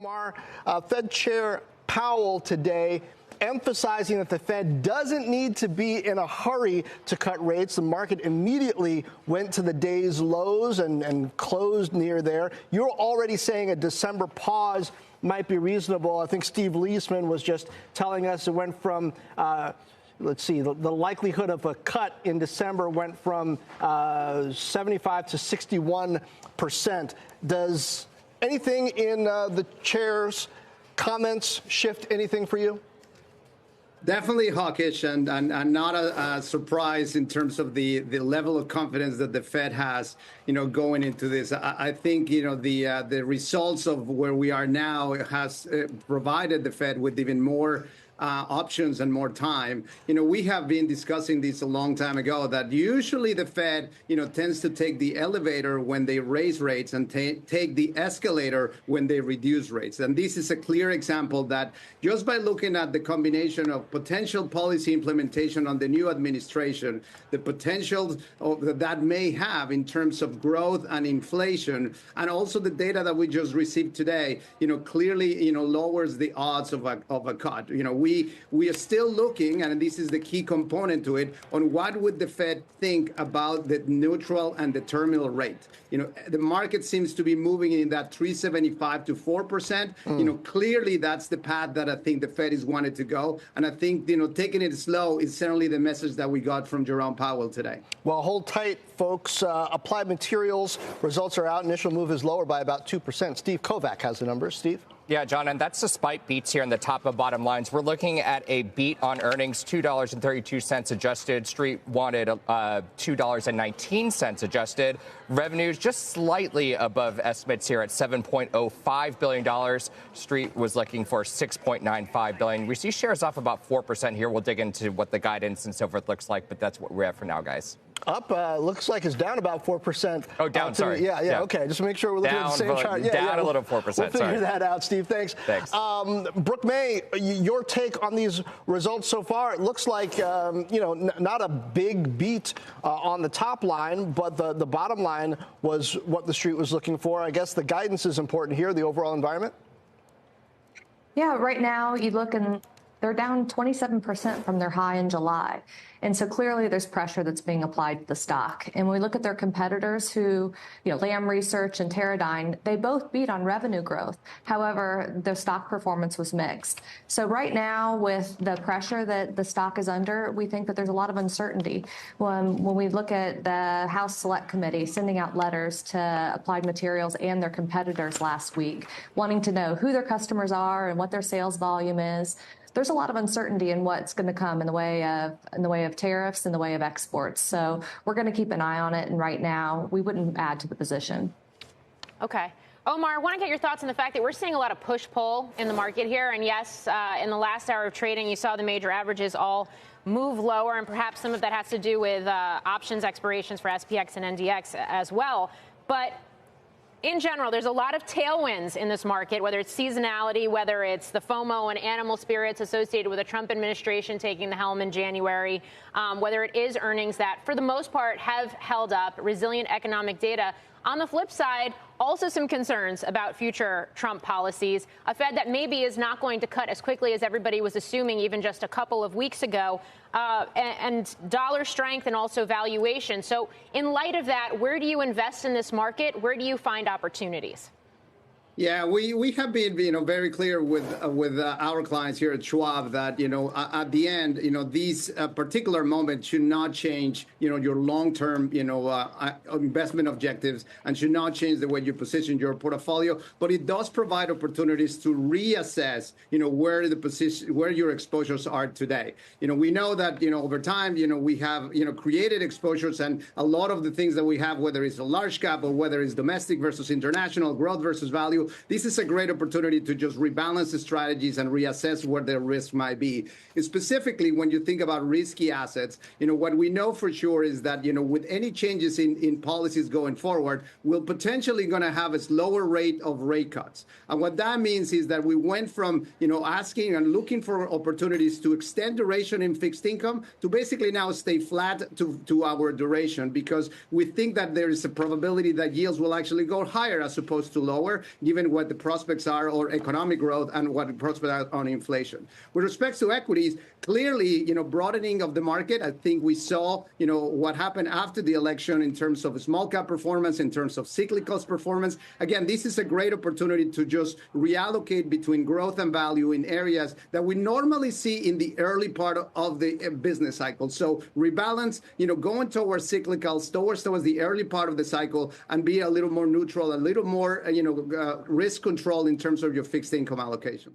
Omar, Fed Chair Powell today emphasizing that the Fed doesn't need to be in a hurry to cut rates. The market immediately went to the day's lows and closed near there. You're already saying a December pause might be reasonable. I think Steve Leisman was just telling us it went from let's see, the likelihood of a cut in December went from 75 to 61%. Does anything in the chair's comments shift anything for you? Definitely hawkish and not a surprise in terms of the level of confidence that the Fed has, going into this. I think, the results of where we are now has provided the Fed with even more options and more time. We have been discussing this a long time ago that usually the Fed, tends to take the elevator when they raise rates and take the escalator when they reduce rates. And this is a clear example that just by looking at the combination of potential policy implementation on the new administration, the potential that may have in terms of growth and inflation, and also the data that we just received today, clearly, lowers the odds of a cut. We are still looking, and this is the key component to it, on what would the Fed think about the neutral and the terminal rate. The market seems to be moving in that 3.75 to 4%. Clearly that's the path that I think the Fed is wanted to go. And I think, taking it slow is certainly the message that we got from Jerome Powell today. Well, hold tight, folks. Applied Materials results are out. Initial move is lower by about 2%. Steve Kovac has the numbers. Steve? Yeah, John, and that's despite beats here in the top and bottom lines. We're looking at a beat on earnings, $2.32 adjusted. Street wanted $2.19 adjusted. Revenues just slightly above estimates here at $7.05 billion. Street was looking for $6.95 billion. We see shares off about 4% here. We'll dig into what the guidance and so forth looks like, but that's what we're at for now, guys. Up, looks like it's down about 4%. Oh, down, sorry. Yeah, okay. Just make sure we're looking at the same chart. Down a little 4%. We'll figure that out, Steve. Thanks. Brooke May, your take on these results so far. It looks like, not a big beat on the top line, but the bottom line was what the street was looking for. I guess the guidance is important here, the overall environment. Yeah, right now you look and they're down 27% from their high in July. And so clearly there's pressure that's being applied to the stock. And when we look at their competitors who, Lam Research and Teradyne, they both beat on revenue growth. However, the stock performance was mixed. So right now, with the pressure that the stock is under, we think that there's a lot of uncertainty. When we look at the House Select Committee sending out letters to Applied Materials and their competitors last week, wanting to know who their customers are and what their sales volume is, there's a lot of uncertainty in what's going to come in the way of tariffs, in the way of exports. So we're going to keep an eye on it. And right now, we wouldn't add to the position. Okay. Omar, I want to get your thoughts on the fact that we're seeing a lot of push-pull in the market here. And yes, in the last hour of trading, you saw the major averages all move lower. And perhaps some of that has to do with options expirations for SPX and NDX as well. But in general, there's a lot of tailwinds in this market, whether it's seasonality, whether it's the FOMO and animal spirits associated with the Trump administration taking the helm in January, whether it is earnings that, for the most part, have held up, resilient economic data. On the flip side, also some concerns about future Trump policies, a Fed that maybe is not going to cut as quickly as everybody was assuming even just a couple of weeks ago, and dollar strength and also valuation. So in light of that, where do you invest in this market? Where do you find opportunities? Yeah, we have been, very clear with our clients here at Schwab that, at the end, these particular moments should not change, your long-term, investment objectives and should not change the way you position your portfolio. But it does provide opportunities to reassess, where your exposures are today. We know that, over time, we have, created exposures, and a lot of the things that we have, whether it's a large cap or whether it's domestic versus international, growth versus value, this is a great opportunity to just rebalance the strategies and reassess where the risk might be. And specifically, when you think about risky assets, what we know for sure is that, with any changes in policies going forward, we're potentially going to have a slower rate of rate cuts. And what that means is that we went from, asking and looking for opportunities to extend duration in fixed income to basically now stay flat to our duration, because we think that there is a probability that yields will actually go higher as opposed to lower, given given what the prospects are or economic growth and what the prospects are on inflation. With respect to equities, clearly, broadening of the market. I think we saw, what happened after the election in terms of small cap performance, in terms of cyclicals performance. Again, this is a great opportunity to just reallocate between growth and value in areas that we normally see in the early part of the business cycle. So rebalance, going towards cyclicals, towards the early part of the cycle, and be a little more neutral, a little more, risk control in terms of your fixed income allocations.